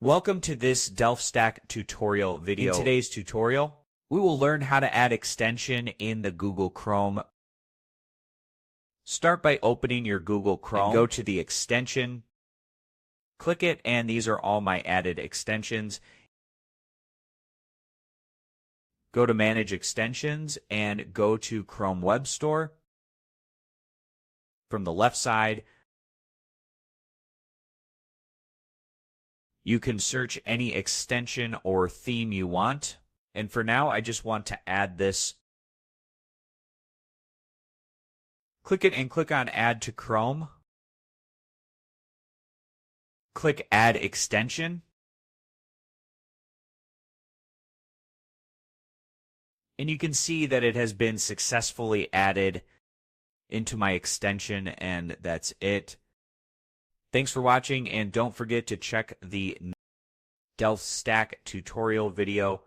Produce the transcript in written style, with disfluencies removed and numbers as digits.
Welcome to this DelftStack tutorial video. In today's tutorial, we will learn how to add extension in the Google Chrome. Start by opening your Google Chrome. Go to the extension, click it, and these are all my added extensions. Go to Manage Extensions and go to Chrome Web Store. From the left side, you can search any extension or theme you want. And for now, I just want to add this. Click it and click on Add to Chrome. Click Add Extension. And you can see that it has been successfully added into my extension, and that's it. Thanks for watching, and don't forget to check the DelftStack tutorial video